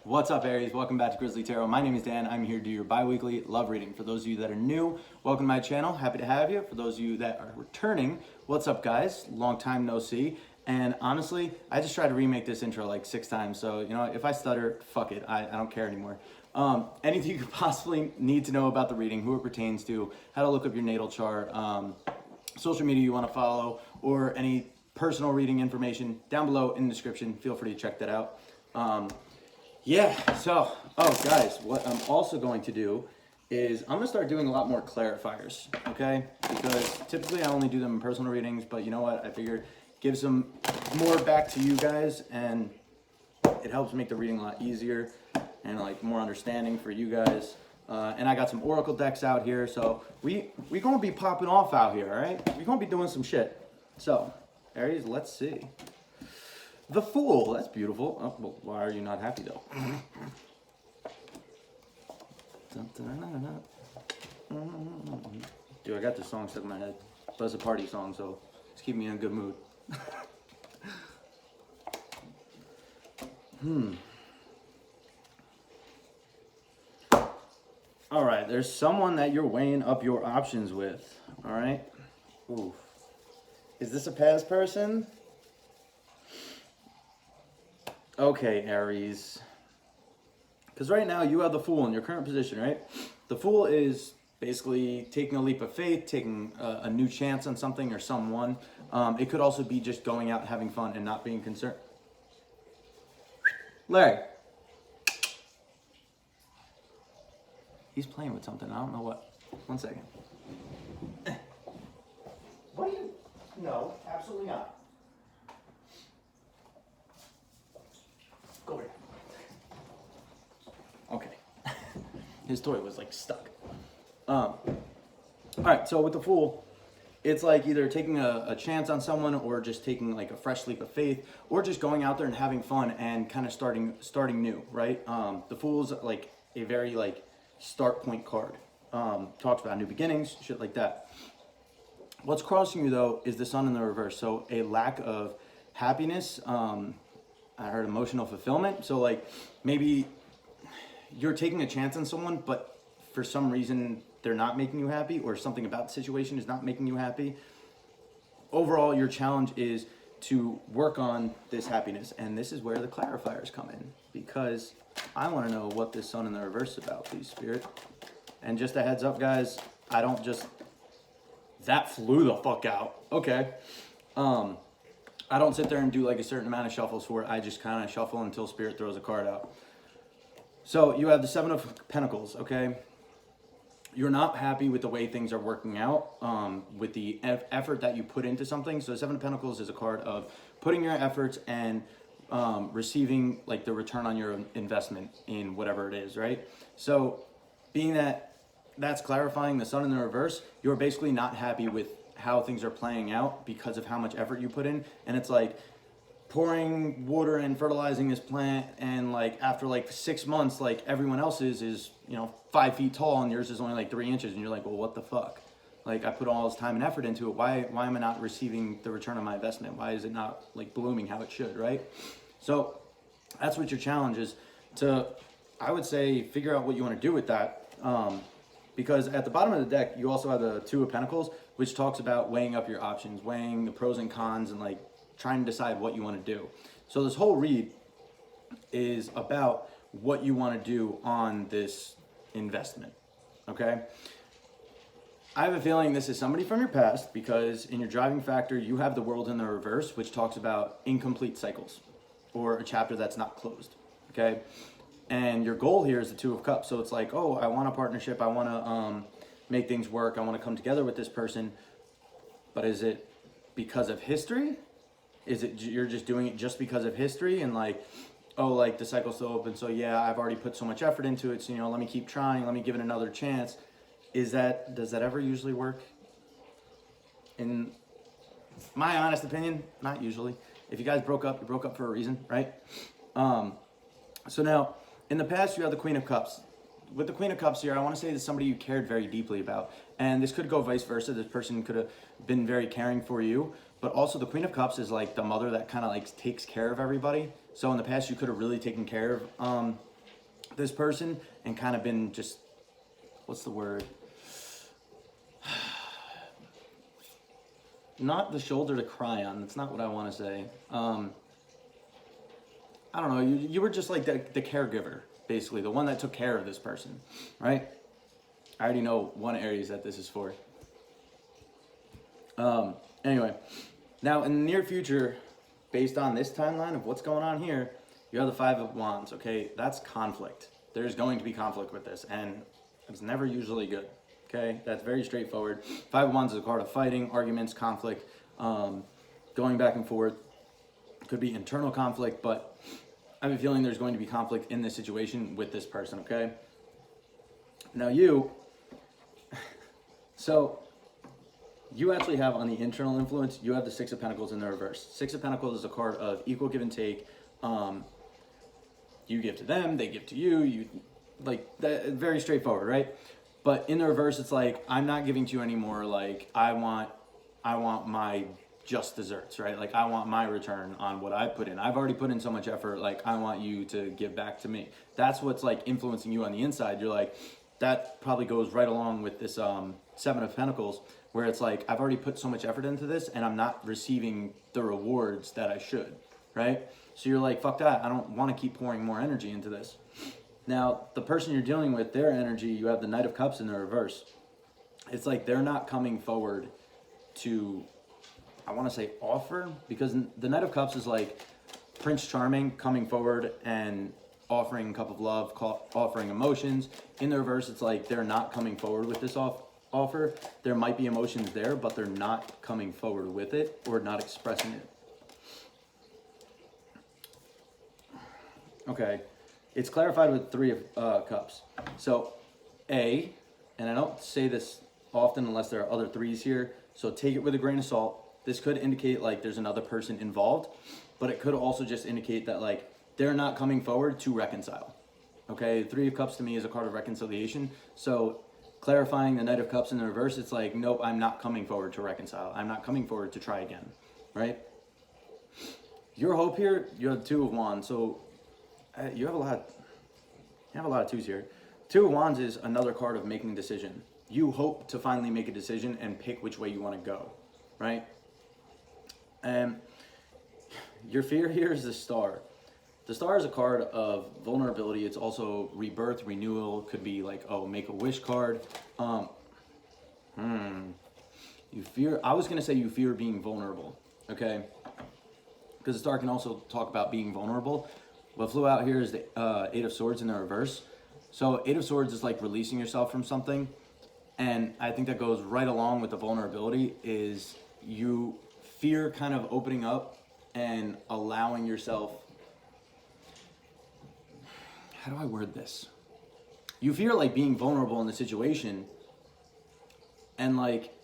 What's up, Aries? Welcome back to Grizzly Tarot. My name is Dan. I'm here to do your bi-weekly love reading. For those of you that are new, welcome to my channel. Happy to have you. For those of you that are returning, what's up, guys? Long time no see. And honestly, I just tried to remake this intro like 6 times. So, you know, if I stutter, fuck it. I don't care anymore. Anything you could possibly need to know about the reading, who it pertains to, how to look up your natal chart, social media you want to follow, or any personal reading information down below in the description. Feel free to check that out. Guys, what I'm also going to do is I'm going to start doing a lot more clarifiers, okay? Because typically I only do them in personal readings, but you know what? I figured give some more back to you guys, and it helps make the reading a lot easier and like more understanding for you guys. And I got some oracle decks out here, so we going to be popping off out here, all right? We're going to be doing some shit. So, Aries, let's see. The Fool, that's beautiful. Oh, well, why are you not happy though? Dude, I got this song stuck in my head. But it's a party song, so it's keeping me in a good mood. All right, there's someone that you're weighing up your options with. All right. Oof. Is this a past person? Okay, Aries. Because right now you have the Fool in your current position, right? The Fool is basically taking a leap of faith, taking a new chance on something or someone. It could also be just going out, having fun, and not being concerned. Larry. He's playing with something. I don't know what. 1 second. What are you? No, absolutely not. Go over here. Okay. His toy was like stuck. All right, so with the Fool, it's like either taking a chance on someone or just taking like a fresh leap of faith or just going out there and having fun and kind of starting new, right? The Fool's like a very like start point card. Talks about new beginnings, shit like that. What's crossing you though is the Sun in the reverse. So a lack of happiness, I heard emotional fulfillment. So like maybe you're taking a chance on someone, but for some reason they're not making you happy, or something about the situation is not making you happy. Overall, your challenge is to work on this happiness. And this is where the clarifiers come in, because I want to know what this Sun in the reverse is about, please, Spirit. And just a heads up, guys, I don't just, that flew the fuck out. Okay. I don't sit there and do like a certain amount of shuffles for it. I just kind of shuffle until Spirit throws a card out. So you have the Seven of Pentacles, okay? You're not happy with the way things are working out, with the effort that you put into something. So the Seven of Pentacles is a card of putting your efforts and receiving like the return on your investment in whatever it is, right? So being that that's clarifying the Sun in the reverse, you're basically not happy with how things are playing out because of how much effort you put in. And it's like pouring water and fertilizing this plant, and like after like 6 months, like everyone else's is, you know, 5 feet tall and yours is only like 3 inches, and you're like, well, what the fuck? Like, I put all this time and effort into it. Why am I not receiving the return on my investment? Why is it not like blooming how it should, right? So that's what your challenge is, to, I would say, figure out what you want to do with that. Because at the bottom of the deck, you also have the Two of Pentacles, which talks about weighing up your options, weighing the pros and cons, and like trying to decide what you want to do. So this whole read is about what you want to do on this investment, okay? I have a feeling this is somebody from your past, because in your driving factor, you have the World in the reverse, which talks about incomplete cycles or a chapter that's not closed, okay? And your goal here is the Two of Cups. So it's like, oh, I want a partnership. I want to make things work. I want to come together with this person. But is it because of history? Is it you're just doing it just because of history and like, oh, like the cycle's still open, so yeah, I've already put so much effort into it, so, you know, let me keep trying, let me give it another chance. Does that ever usually work? In my honest opinion, not usually. If you guys broke up, you broke up for a reason, right? So now, in the past, you have the Queen of Cups. With the Queen of Cups here, I want to say that somebody you cared very deeply about. And this could go vice versa. This person could have been very caring for you. But also the Queen of Cups is like the mother that kind of like takes care of everybody. So in the past, you could have really taken care of this person and kind of been just, what's the word? Not the shoulder to cry on. That's not what I want to say. I don't know. You were just like the caregiver, basically, the one that took care of this person, right? I already know one Aries that this is for. Anyway, now in the near future, based on this timeline of what's going on here, you have the Five of Wands, okay? That's conflict. There's going to be conflict with this, and it's never usually good, okay? That's very straightforward. Five of Wands is a card of fighting, arguments, conflict, going back and forth. Could be internal conflict, but I have a feeling there's going to be conflict in this situation with this person, okay? Now so you actually have on the internal influence, you have the Six of Pentacles in the reverse. Six of Pentacles is a card of equal give and take. You give to them, they give to you. You like that, very straightforward, right? But in the reverse, it's like, I'm not giving to you anymore. Like I want my just desserts, right? Like I want my return on what I put in. I've already put in so much effort. Like I want you to give back to me. That's what's like influencing you on the inside. You're like, that probably goes right along with this Seven of Pentacles, where it's like, I've already put so much effort into this and I'm not receiving the rewards that I should, right? So you're like, fuck that. I don't want to keep pouring more energy into this. Now, the person you're dealing with, their energy, you have the Knight of Cups in the reverse. It's like they're not coming forward to, I want to say offer, because the Knight of Cups is like Prince Charming coming forward and offering a cup of love, offering emotions. In the reverse, it's like they're not coming forward with this offer. There might be emotions there, but they're not coming forward with it or not expressing it. Okay, it's clarified with Three of Cups. So and I don't say this often unless there are other threes here, so take it with a grain of salt. This could indicate like there's another person involved, but it could also just indicate that like they're not coming forward to reconcile. Okay, Three of Cups to me is a card of reconciliation. So clarifying the Knight of Cups in the reverse, it's like, nope, I'm not coming forward to reconcile. I'm not coming forward to try again, right? Your hope here, you have Two of Wands. So you have a lot of twos here. Two of Wands is another card of making a decision. You hope to finally make a decision and pick which way you want to go, right? And your fear here is the Star. The Star is a card of vulnerability. It's also rebirth, renewal. Could be like, oh, make a wish card. You fear, I was going to say you fear being vulnerable, okay? Because the Star can also talk about being vulnerable. What flew out here is the Eight of Swords in the reverse. So Eight of Swords is like releasing yourself from something. And I think that goes right along with the vulnerability is you fear kind of opening up and allowing yourself. How do I word this? You fear like being vulnerable in the situation and like,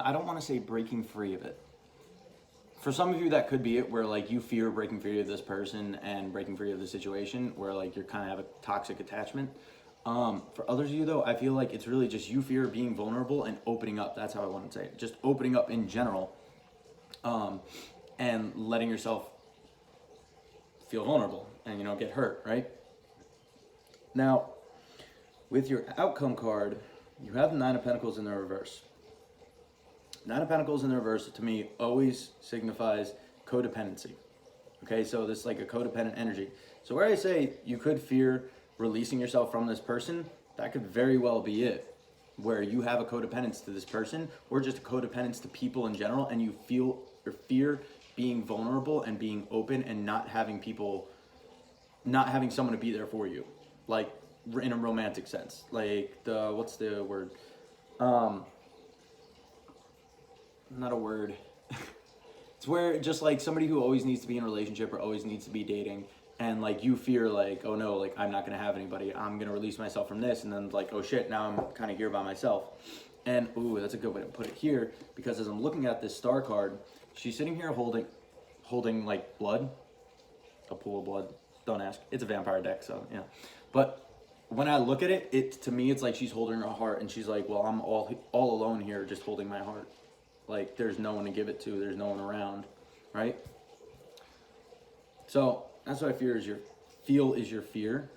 I don't want to say breaking free of it. For some of you, that could be it, where like you fear breaking free of this person and breaking free of the situation, where like you're kind of have a toxic attachment. For others of you though, I feel like it's really just you fear being vulnerable and opening up. That's how I want to say it. Just opening up in general, and letting yourself feel vulnerable and, you know, get hurt, right? Now, with your outcome card, you have the Nine of Pentacles in the reverse. Nine of Pentacles in the reverse, to me, always signifies codependency. Okay, so this is like a codependent energy. So where I say you could fear releasing yourself from this person, that could very well be it. Where you have a codependence to this person, or just a codependence to people in general, and you feel or fear being vulnerable and being open and not having someone to be there for you. Like in a romantic sense. Like what's the word? Not a word. It's where just like somebody who always needs to be in a relationship or always needs to be dating, and like you fear like, oh no, like I'm not gonna have anybody, I'm gonna release myself from this, and then like, oh shit, now I'm kind of here by myself. And ooh, that's a good way to put it here, because as I'm looking at this Star card, she's sitting here holding like blood, a pool of blood. Don't ask, it's a vampire deck, so yeah. But when I look at it, to me it's like she's holding her heart, and she's like, well, I'm all alone here just holding my heart. Like, there's no one to give it to. There's no one around, right? So that's what I fear is your feel is your fear.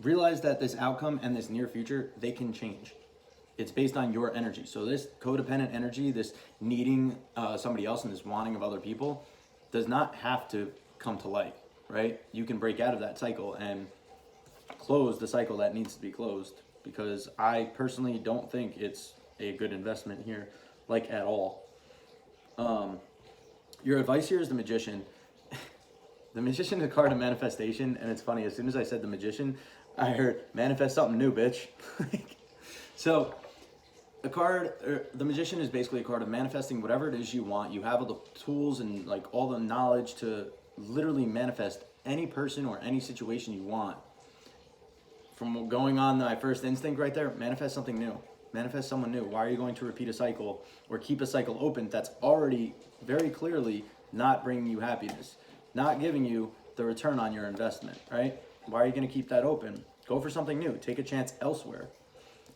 Realize that this outcome and this near future, they can change. It's based on your energy. So this codependent energy, this needing somebody else and this wanting of other people does not have to come to light, right? You can break out of that cycle and close the cycle that needs to be closed, because I personally don't think it's a good investment here, like at all. Your advice here is the Magician. The Magician is a card of manifestation, and it's funny, as soon as I said the Magician, I heard manifest something new, bitch. So the Magician is basically a card of manifesting whatever it is you want. You have all the tools and like all the knowledge to literally manifest any person or any situation you want. From going on my first instinct right there, manifest something new. Manifest someone new. Why are you going to repeat a cycle or keep a cycle open that's already very clearly not bringing you happiness, not giving you the return on your investment, right? Why are you going to keep that open? Go for something new. Take a chance elsewhere.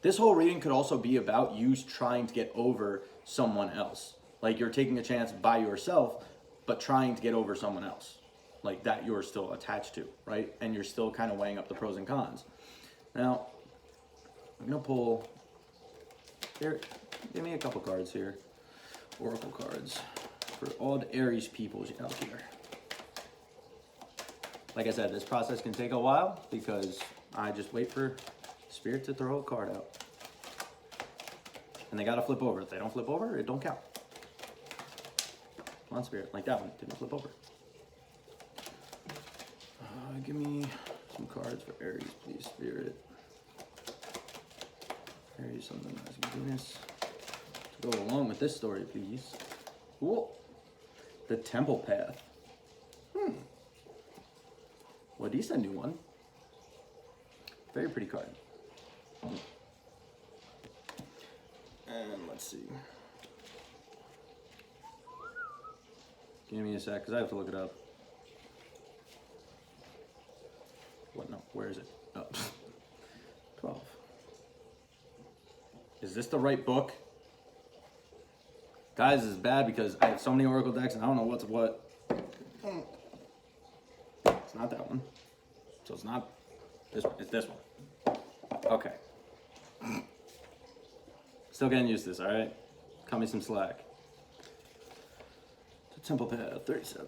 This whole reading could also be about you trying to get over someone else. Like you're taking a chance by yourself, but trying to get over someone else. Like that you're still attached to, right? And you're still kind of weighing up the pros and cons. Now, I'm going to pull, here, give me a couple cards here. Oracle cards for all the Aries people out here. Like I said, this process can take a while because I just wait for Spirit to throw a card out. And they gotta flip over. If they don't flip over, it don't count. Come on, Spirit. Like that one. Didn't flip over. Give me some cards for Aries, please, Spirit. Aries, something nice and goodness. To go along with this story, please. Cool. The Temple Path. Well, these a new one. Very pretty card. And let's see. Give me a sec, because I have to look it up. What? No, where is it? Oh. 12. Is this the right book? Guys, this is bad because I have so many Oracle decks and I don't know what's what. It's not that one. So it's not this one. It's this one. Okay. Still getting used to this, alright? Cut me some slack. The Temple Path, 37.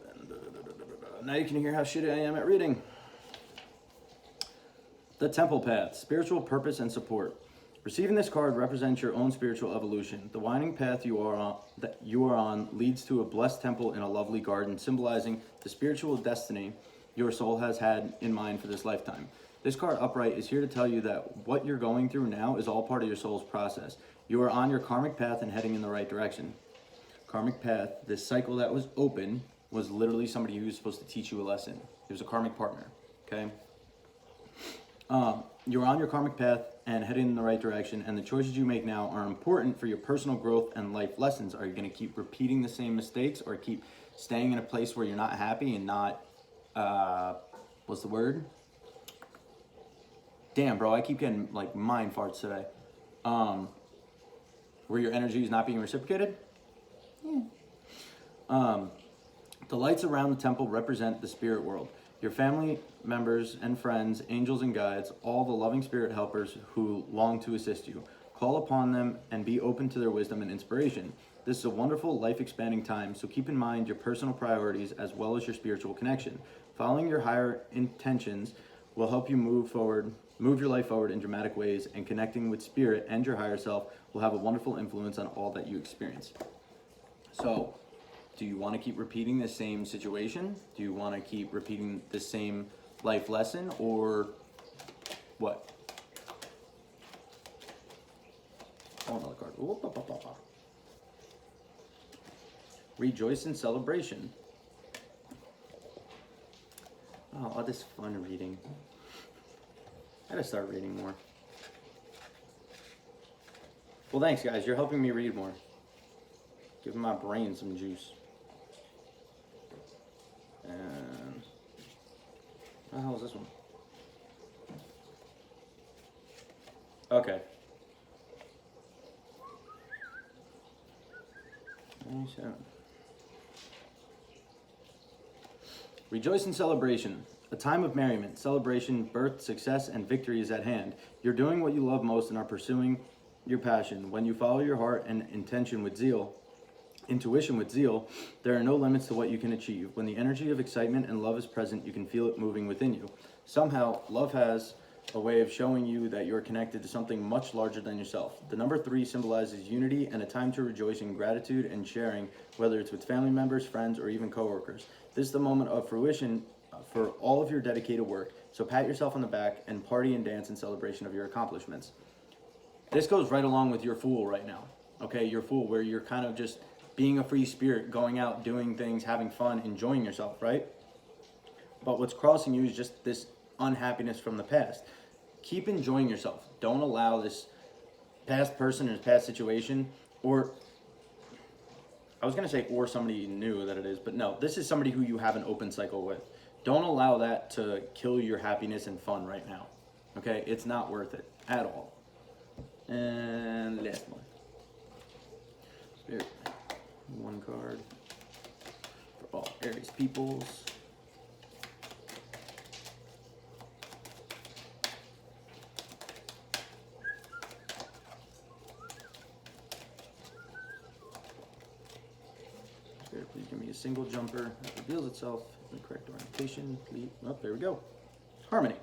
Now you can hear how shitty I am at reading. The Temple Path, spiritual purpose and support. Receiving this card represents your own spiritual evolution. The winding path you are on leads to a blessed temple in a lovely garden, symbolizing the spiritual destiny your soul has had in mind for this lifetime. This card upright is here to tell you that what you're going through now is all part of your soul's process. You are on your karmic path and heading in the right direction. Karmic path, this cycle that was open, was literally somebody who was supposed to teach you a lesson. It was a karmic partner, okay? You're on your karmic path and heading in the right direction, and the choices you make now are important for your personal growth and life lessons. Are you going to keep repeating the same mistakes or keep staying in a place where you're not happy and not, what's the word? Damn, bro, I keep getting like mind farts today. Where your energy is not being reciprocated? Yeah. The lights around the temple represent the spirit world. Your family members and friends, angels and guides, all the loving spirit helpers who long to assist you. Call upon them and be open to their wisdom and inspiration. This is a wonderful, life-expanding time, so keep in mind your personal priorities as well as your spiritual connection. Following your higher intentions will help you move your life forward in dramatic ways, and connecting with spirit and your higher self will have a wonderful influence on all that you experience. So, do you want to keep repeating the same situation? Do you want to keep repeating the same life lesson, or what? Oh, another card. Ooh, Rejoice in celebration. Oh, all this fun reading. I gotta start reading more. Well, thanks, guys. You're helping me read more. Giving my brain some juice. And what the hell is this one? Okay. 97. Rejoice in celebration. A time of merriment, celebration, birth, success, and victory is at hand. You're doing what you love most and are pursuing your passion. When you follow your heart and intuition with zeal, there are no limits to what you can achieve. When the energy of excitement and love is present, you can feel it moving within you. Somehow, love has a way of showing you that you're connected to something much larger than yourself. The number 3 symbolizes unity and a time to rejoice in gratitude and sharing, whether it's with family members, friends, or even coworkers. This is the moment of fruition for all of your dedicated work. So pat yourself on the back and party and dance in celebration of your accomplishments. This goes right along with your Fool right now. Okay, your Fool, where you're kind of just being a free spirit, going out, doing things, having fun, enjoying yourself, right? But what's crossing you is just this unhappiness from the past. Keep enjoying yourself. Don't allow this past person or past situation, or I was going to say or somebody new that it is, but no, this is somebody who you have an open cycle with. Don't allow that to kill your happiness and fun right now. Okay? It's not worth it at all. And last one. Spirit. One card for all Aries peoples. Spirit, please give me a single jumper that reveals itself in the correct orientation. Please. Oh, there we go. Harmony.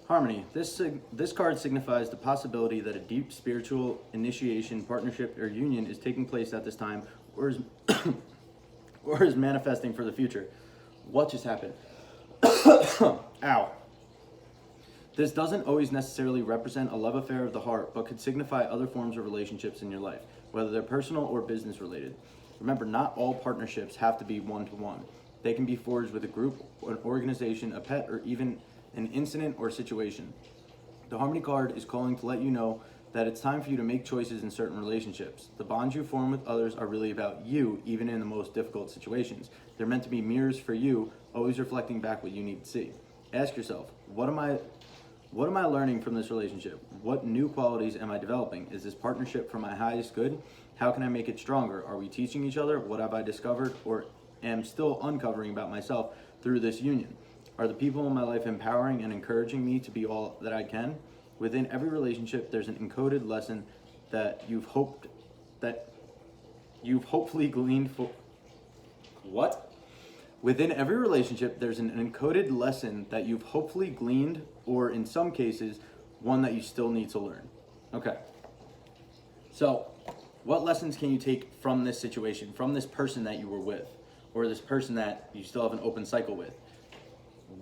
Harmony. This card signifies the possibility that a deep spiritual initiation, partnership, or union is taking place at this time, or is, or is manifesting for the future. What just happened? Ow. This doesn't always necessarily represent a love affair of the heart, but could signify other forms of relationships in your life, whether they're personal or business related. Remember, not all partnerships have to be one-to-one. They can be forged with a group, an organization, a pet, or even an incident or situation. The Harmony card is calling to let you know that it's time for you to make choices in certain relationships. The bonds you form with others are really about you, even in the most difficult situations. They're meant to be mirrors for you, always reflecting back what you need to see. Ask yourself, what am I learning from this relationship? What new qualities am I developing? Is this partnership for my highest good? How can I make it stronger? Are we teaching each other? What have I discovered or am still uncovering about myself through this union? Are the people in my life empowering and encouraging me to be all that I can? Within every relationship, there's an encoded lesson that you've hopefully gleaned for. What? Within every relationship, there's an encoded lesson that you've hopefully gleaned, or in some cases, one that you still need to learn. Okay. So, what lessons can you take from this situation, from this person that you were with, or this person that you still have an open cycle with?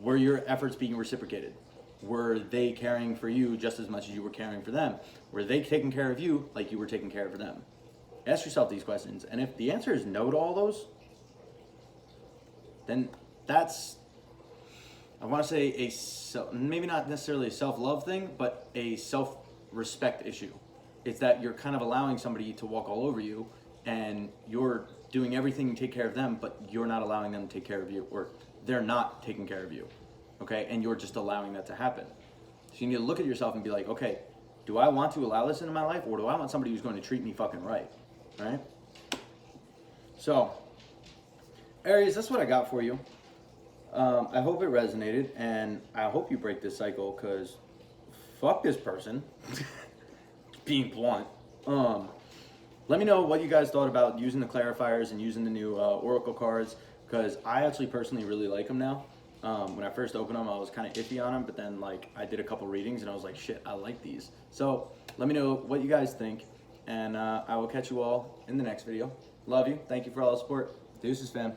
Were your efforts being reciprocated? Were they caring for you just as much as you were caring for them? Were they taking care of you like you were taking care of them? Ask yourself these questions. And if the answer is no to all those, then that's, I want to say, maybe not necessarily a self-love thing, but a self-respect issue. It's that you're kind of allowing somebody to walk all over you and you're doing everything to take care of them, but you're not allowing them to take care of you, or they're not taking care of you, okay? And you're just allowing that to happen. So you need to look at yourself and be like, okay, do I want to allow this into my life, or do I want somebody who's going to treat me fucking right, right? So, Aries, that's what I got for you. I hope it resonated, and I hope you break this cycle, because fuck this person. Being blunt. Let me know what you guys thought about using the clarifiers and using the new Oracle cards, because I actually personally really like them now. When I first opened them, I was kind of iffy on them, but then like I did a couple readings and I was like, shit, I like these. So let me know what you guys think, and I will catch you all in the next video. Love you. Thank you for all the support. Deuces, fam.